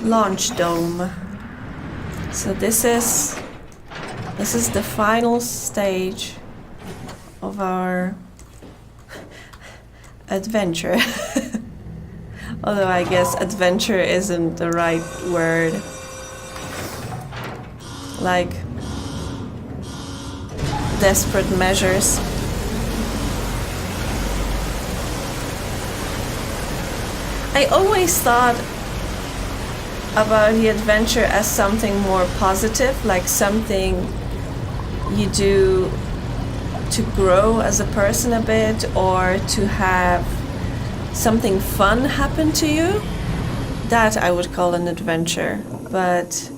launch dome. So this is the final stage of our adventure. Although I guess adventure isn't the right word. Like desperate measures. I always thought about the adventure as something more positive, like something you do to grow as a person a bit, or to have something fun happen to you. That I would call an adventure. But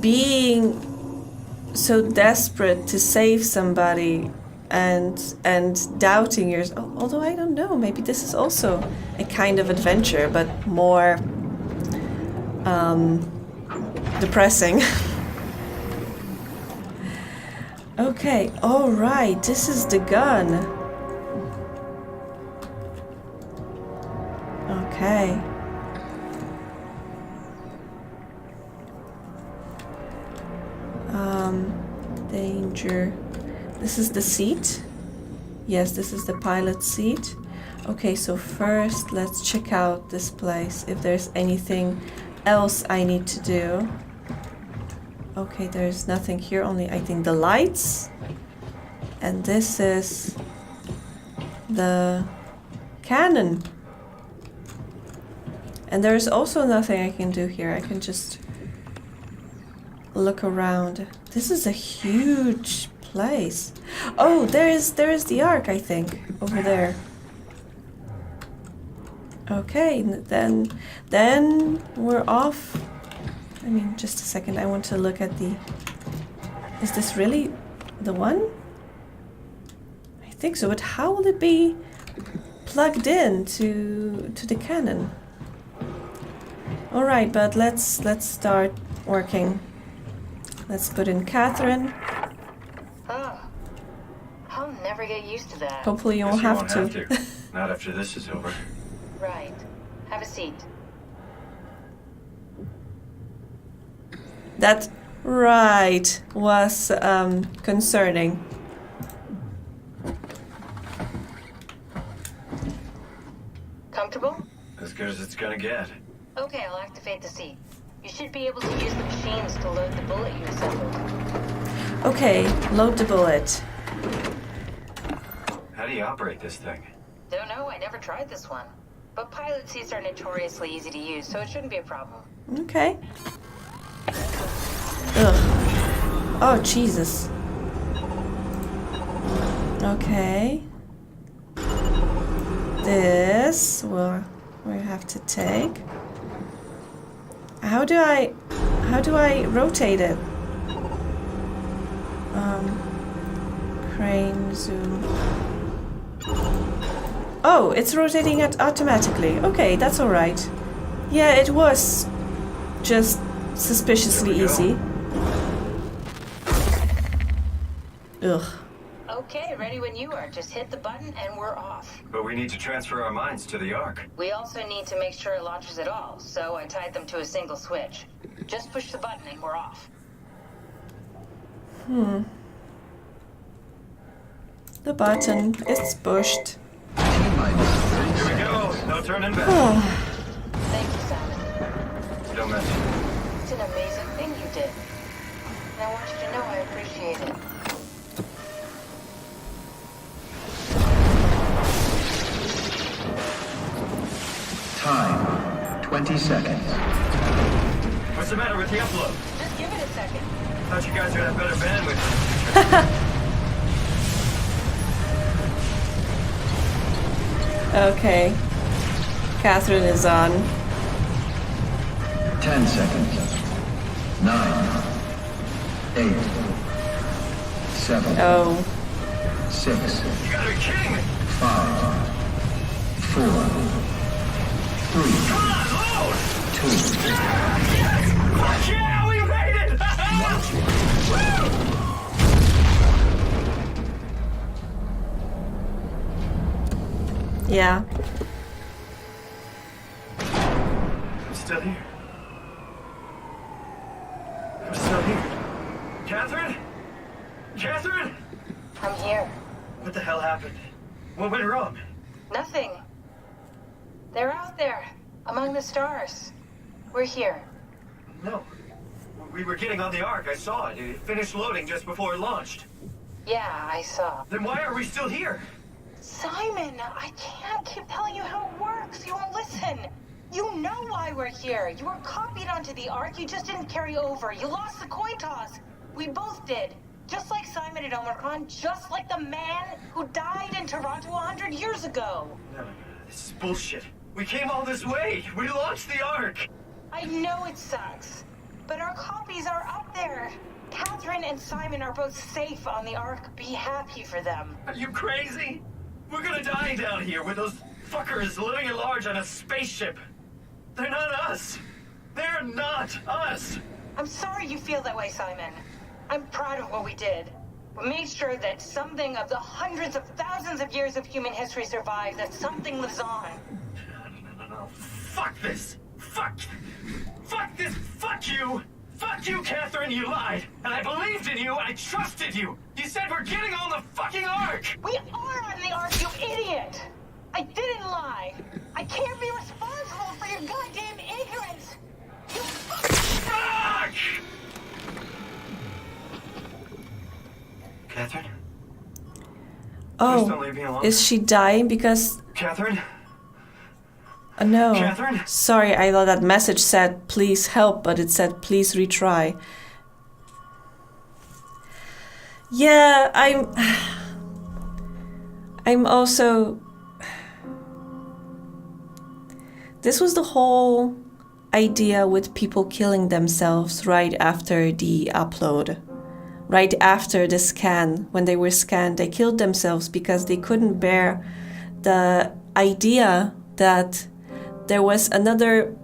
being so desperate to save somebody and doubting yourself, although I don't know, maybe this is also a kind of adventure, but more depressing. Okay, all right, this is the gun. Okay. Danger. This is the seat. Yes, this is the pilot's seat. Okay, so first let's check out this place, if there's anything else I need to do. Okay, there's nothing here, only I think the lights. And this is the cannon. And there's also nothing I can do here. I can just look around. This is a huge place. Oh, there is the Ark, I think, over there. Okay, then we're off. I mean, just a second. I want to look at the... Is this really the one? I think so, but how will it be plugged in to the cannon? All right, but let's start working. Let's put in Catherine. Oh, I'll never get used to that. Hopefully you won't have to. Not after this is over. Right. Have a seat. That right was concerning. Comfortable? As good as it's gonna get. Okay, I'll activate the seat. You should be able to use the machines to load the bullet you assembled. Okay, load the bullet. How do you operate this thing? Don't know, I never tried this one. But pilot seats are notoriously easy to use, so it shouldn't be a problem. Okay. Ugh. Oh, Jesus. Okay. This we have to take. How do I rotate it? Crane, zoom. Oh, it's rotating it automatically. Okay, that's all right. Yeah, it was just suspiciously easy. Ugh. Okay, ready when you are. Just hit the button and we're off. But we need to transfer our minds to the Ark. We also need to make sure it launches at all, so I tied them to a single switch. Just push the button and we're off. The button is pushed. Here we go. No turning back. Thank you, Simon. Don't mention it. It's an amazing thing you did. And I want you to know I appreciate it. Time, 20 seconds. What's the matter with the upload? Just give it a second. Thought you guys would have better bandwidth. Okay. Catherine is on. 10 seconds. 9, 8, 7, Oh. 6, You gotta be kidding me! 5, 4, 3, Come on, load! 2, Yes! Fuck yeah, we made it! Woo! Yeah. I'm still here. Catherine? Catherine? I'm here. What the hell happened? What went wrong? Nothing. They're out there, among the stars. We're here. No. We were getting on the Ark. I saw it. It finished loading just before it launched. Yeah, I saw. Then why are we still here? Simon, I can't keep telling you how it works. You won't listen. You know why we're here. You were copied onto the Ark. You just didn't carry over. You lost the coin toss. We both did. Just like Simon at Omicron, just like the man who died in Toronto 100 years ago. No, this is bullshit. We came all this way. We launched the Ark. I know it sucks, but our copies are up there. Catherine and Simon are both safe on the Ark. Be happy for them. Are you crazy? We're gonna die down here with those fuckers living at large on a spaceship. They're not us. They're not us. I'm sorry you feel that way, Simon. I'm proud of what we did. We made sure that something of the hundreds of thousands of years of human history survives, that something lives on. No. Fuck this. Fuck this. Fuck you. Fuck you, Catherine. You lied. And I believed in you. I trusted you. You said we're getting on the fucking Ark. We are on the Ark, you idiot! I didn't lie. I can't be responsible for your goddamn ignorance. You Fuck! Catherine? Please don't leave me alone. Is she dying because... Catherine? No. Catherine? Sorry, I thought that message said, please help, but it said, please retry. Yeah, I'm also... This was the whole idea with people killing themselves right after the upload. Right after the scan, when they were scanned, they killed themselves because they couldn't bear the idea that there was another,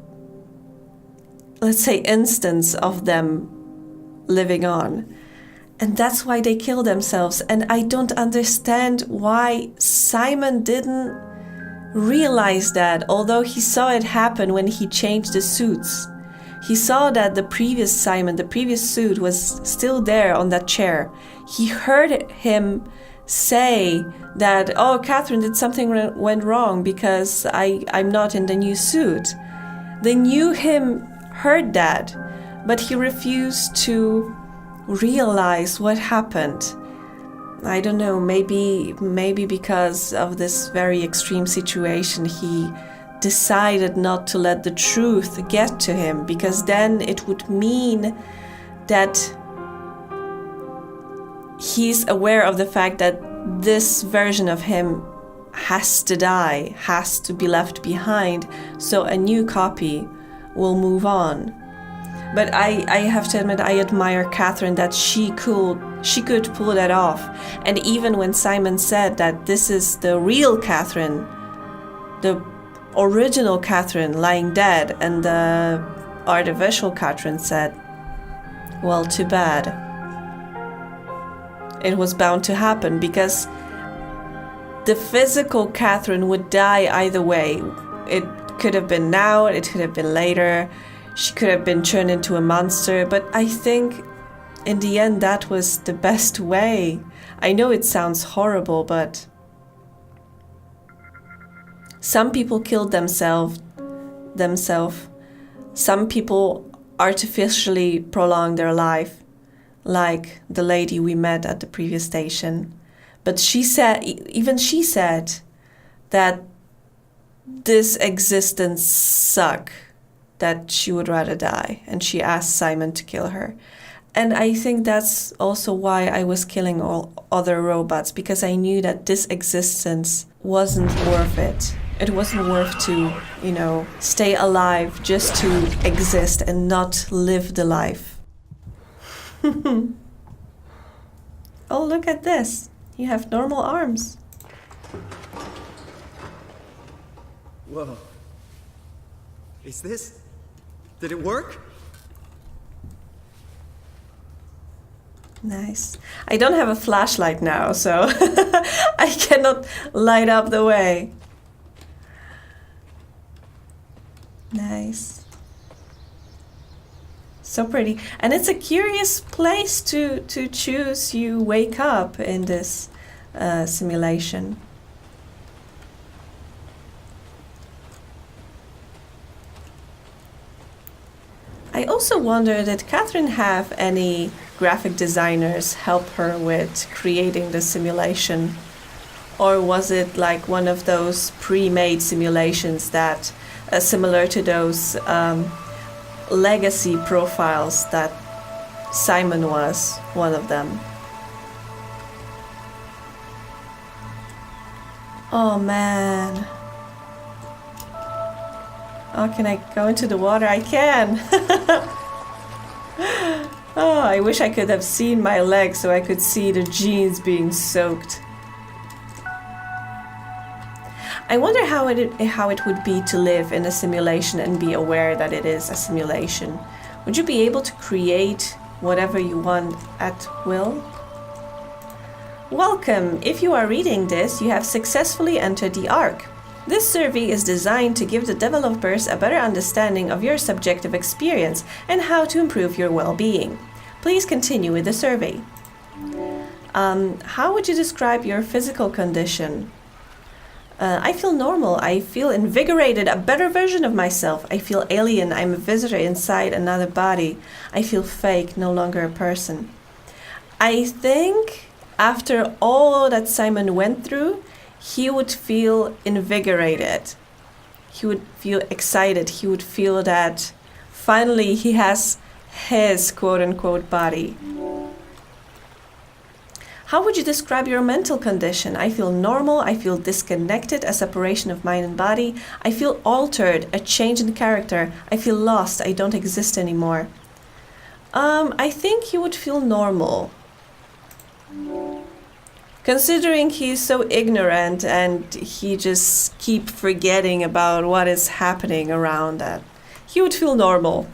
let's say, instance of them living on. And that's why they killed themselves. And I don't understand why Simon didn't realize that, although he saw it happen when he changed the suits. He saw that the previous Simon, the previous suit, was still there on that chair. He heard him say that, oh, Catherine, did something went wrong because I'm not in the new suit. They knew him, heard that, but he refused to realize what happened. I don't know, maybe because of this very extreme situation, he decided not to let the truth get to him, because then it would mean that he's aware of the fact that this version of him has to die, has to be left behind, so a new copy will move on. But I have to admit, I admire Catherine that she could pull that off. And even when Simon said that this is the real Catherine, the original Catherine lying dead, and the artificial Catherine said, well, too bad. It was bound to happen because the physical Catherine would die either way. It could have been now, it could have been later. She could have been turned into a monster, but I think in the end that was the best way. I know it sounds horrible, but some people killed themselves. Some people artificially prolonged their life, like the lady we met at the previous station. But she said that this existence sucks, that she would rather die, and she asked Simon to kill her. And I think that's also why I was killing all other robots, because I knew that this existence wasn't worth it. It wasn't worth to, stay alive just to exist and not live the life. Oh, look at this. You have normal arms. Whoa. Did it work? Nice. I don't have a flashlight now, so I cannot light up the way. Nice. So pretty. And it's a curious place to choose you wake up in this simulation. I also wonder, did Catherine have any graphic designers help her with creating the simulation? Or was it like one of those pre-made simulations that, similar to those legacy profiles that Simon was one of them? Oh man. Oh, can I go into the water? I can! Oh, I wish I could have seen my legs so I could see the jeans being soaked. I wonder how it would be to live in a simulation and be aware that it is a simulation. Would you be able to create whatever you want at will? Welcome! If you are reading this, you have successfully entered the Ark. This survey is designed to give the developers a better understanding of your subjective experience and how to improve your well-being. Please continue with the survey. How would you describe your physical condition? I feel normal. I feel invigorated, a better version of myself. I feel alien. I'm a visitor inside another body. I feel fake, no longer a person. I think after all that Simon went through, he would feel invigorated. He would feel excited. He would feel that finally he has his quote-unquote body. How would you describe your mental condition? I feel normal. I feel disconnected, a separation of mind and body. I feel altered, a change in character. I feel lost. I don't exist anymore. I think you would feel normal. Considering he's so ignorant and he just keep forgetting about what is happening around that, he would feel normal.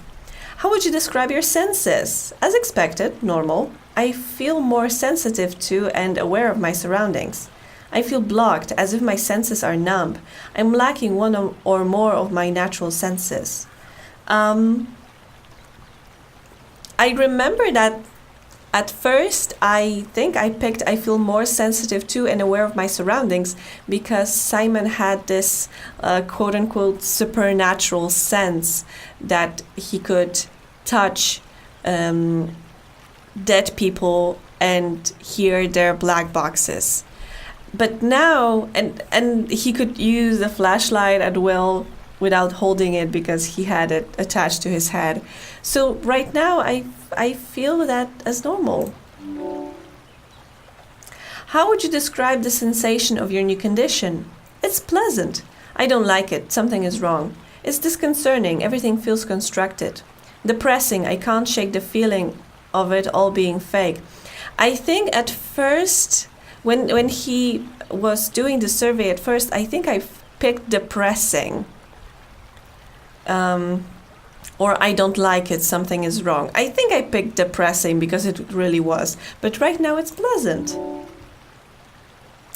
How would you describe your senses? As expected, normal. I feel more sensitive to and aware of my surroundings. I feel blocked, as if my senses are numb. I'm lacking one or more of my natural senses. I remember that at first, I think I picked I feel more sensitive to and aware of my surroundings because Simon had this quote-unquote supernatural sense that he could touch dead people and hear their black boxes. But now, and he could use the flashlight at will without holding it because he had it attached to his head. So right now I feel that as normal. How would you describe the sensation of your new condition? It's pleasant. I don't like it. Something is wrong. It's disconcerting. Everything feels constructed. Depressing. I can't shake the feeling of it all being fake. I think at first, when he was doing the survey at first, I think I picked depressing. Or I don't like it, something is wrong. I think I picked depressing because it really was. But right now it's pleasant.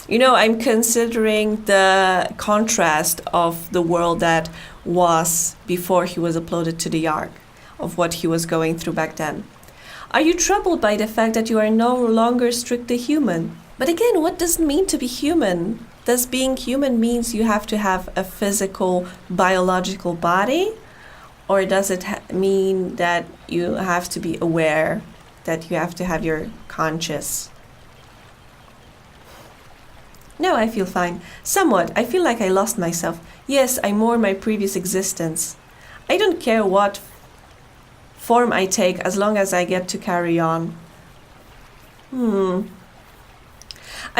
You know, I'm considering the contrast of the world that was before he was uploaded to the Ark, of what he was going through back then. Are you troubled by the fact that you are no longer strictly human? But again, what does it mean to be human? Does being human means you have to have a physical, biological body? Or does it mean that you have to be aware, that you have to have your conscious? No, I feel fine. Somewhat. I feel like I lost myself. Yes, I mourn my previous existence. I don't care what form I take as long as I get to carry on. I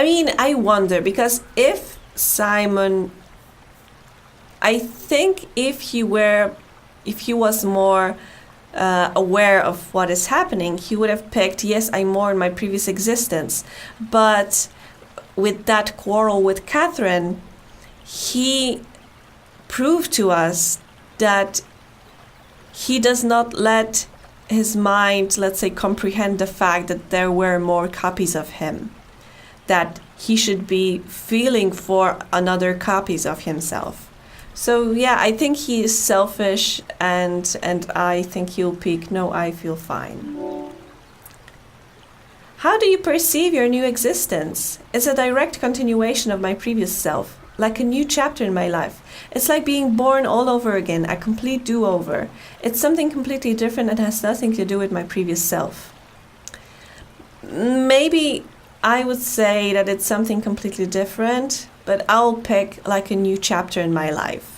mean, I wonder, because if Simon, I think if he was more aware of what is happening, he would have picked, yes, I mourn my previous existence. But with that quarrel with Catherine, he proved to us that he does not let his mind, let's say, comprehend the fact that there were more copies of him, that he should be feeling for another copies of himself. So yeah, I think he is selfish, and I think he'll pick no, I feel fine. How do you perceive your new existence? It's a direct continuation of my previous self, like a new chapter in my life. It's like being born all over again, a complete do-over. It's something completely different and has nothing to do with my previous self. Maybe I would say that it's something completely different, but I'll pick like a new chapter in my life.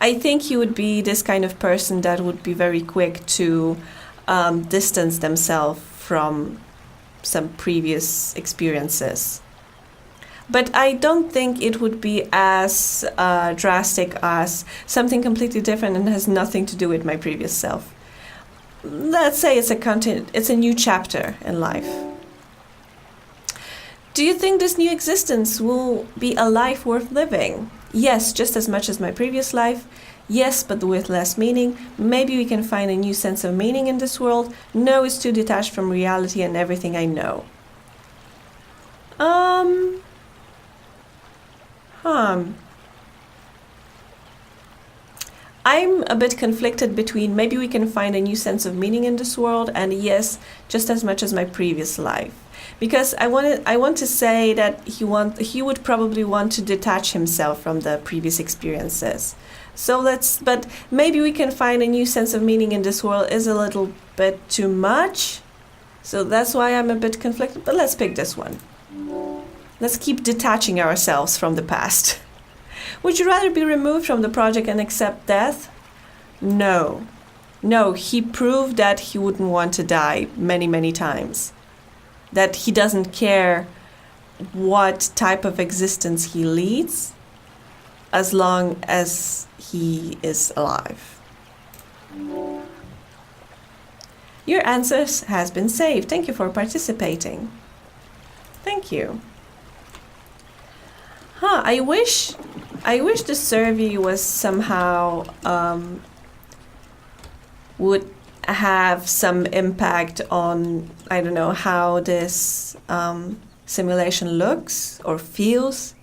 I think he would be this kind of person that would be very quick to distance themselves from some previous experiences. But I don't think it would be as drastic as something completely different and has nothing to do with my previous self. Let's say it's a new chapter in life. Do you think this new existence will be a life worth living? Yes, just as much as my previous life. Yes, but with less meaning. Maybe we can find a new sense of meaning in this world. No, it's too detached from reality and everything I know. I'm a bit conflicted between maybe we can find a new sense of meaning in this world and yes, just as much as my previous life. Because I want to say that he would probably want to detach himself from the previous experiences. But maybe we can find a new sense of meaning in this world is a little bit too much. So that's why I'm a bit conflicted, but let's pick this one. Let's keep detaching ourselves from the past. Would you rather be removed from the project and accept death? No. No, he proved that he wouldn't want to die many, many times. That he doesn't care what type of existence he leads as long as he is alive. Your answers has been saved. Thank you for participating. Thank you. I wish the survey was somehow would have some impact on, I don't know, how this simulation looks or feels.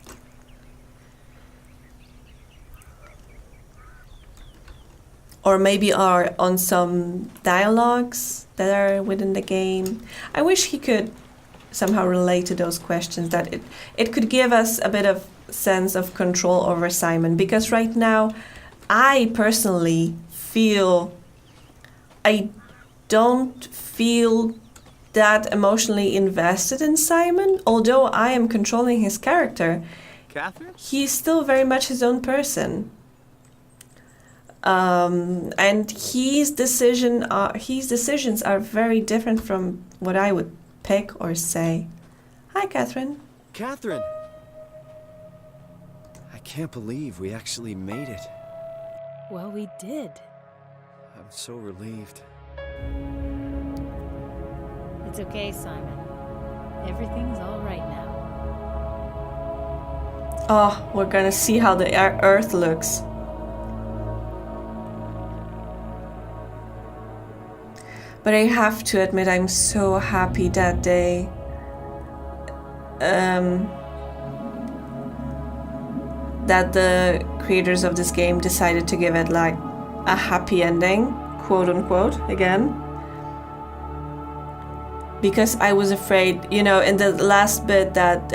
Or maybe are on some dialogues that are within the game. I wish he could somehow relate to those questions, that it could give us a bit of sense of control over Simon, because right now I personally feel I don't feel that emotionally invested in Simon, although I am controlling his character. Catherine? He's still very much his own person. And his decisions are very different from what I would pick or say. Hi, Catherine. Catherine! I can't believe we actually made it. Well, we did. I'm so relieved. It's okay, Simon. Everything's all right now. Oh, we're gonna see how the Earth looks. But I have to admit, I'm so happy that they that the creators of this game decided to give it like a happy ending, quote unquote, again. Because I was afraid, in the last bit that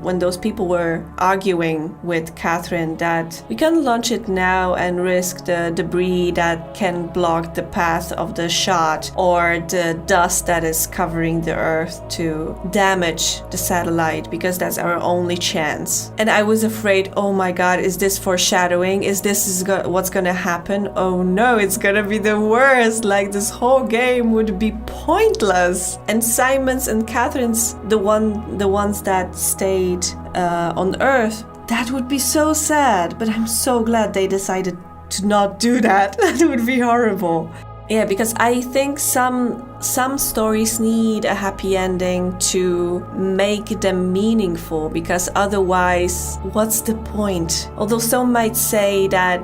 when those people were arguing with Catherine, that we can launch it now and risk the debris that can block the path of the shot, or the dust that is covering the Earth to damage the satellite, because that's our only chance. And I was afraid, oh my god, is this foreshadowing? Is this what's gonna happen? Oh no, it's gonna be the worst. Like, this whole game would be pointless. And Simon's and Catherine's the ones that stayed on Earth. That would be so sad. But I'm so glad they decided to not do that. That would be horrible. Yeah, because I think some stories need a happy ending to make them meaningful, because otherwise, what's the point? Although some might say that,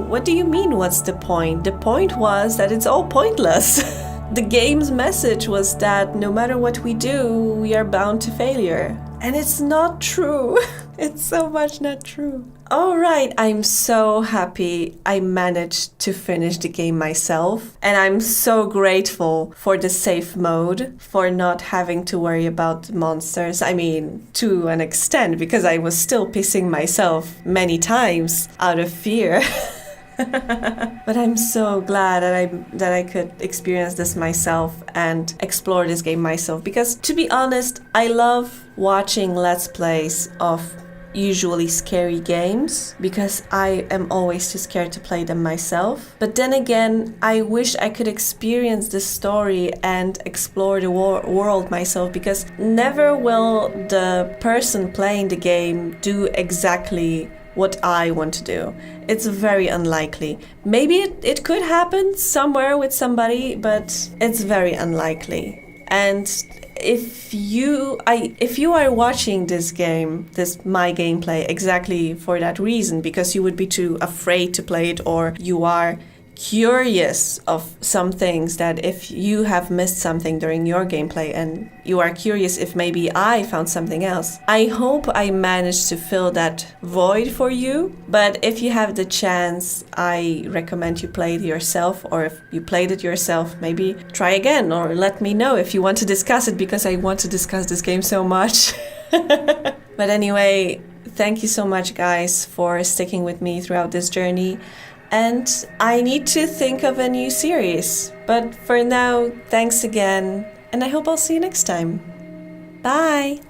what do you mean, what's the point? The point was that it's all pointless. The game's message was that no matter what we do, we are bound to failure. And it's not true. It's so much not true. All right, I'm so happy I managed to finish the game myself. And I'm so grateful for the safe mode, for not having to worry about monsters. I mean, to an extent, because I was still pissing myself many times out of fear. But I'm so glad that I could experience this myself and explore this game myself, because to be honest, I love watching Let's Plays of usually scary games because I am always too scared to play them myself. But then again, I wish I could experience the story and explore the world myself, because never will the person playing the game do exactly what I want to do. It's very unlikely. Maybe it could happen somewhere with somebody, but it's very unlikely. And if you are watching this game, my gameplay, exactly for that reason, because you would be too afraid to play it, or you are curious of some things, that if you have missed something during your gameplay and you are curious if maybe I found something else, I hope I managed to fill that void for you. But if you have the chance, I recommend you play it yourself, or if you played it yourself, maybe try again, or let me know if you want to discuss it, because I want to discuss this game so much. But anyway, thank you so much, guys, for sticking with me throughout this journey. And I need to think of a new series. But for now, thanks again, and I hope I'll see you next time. Bye!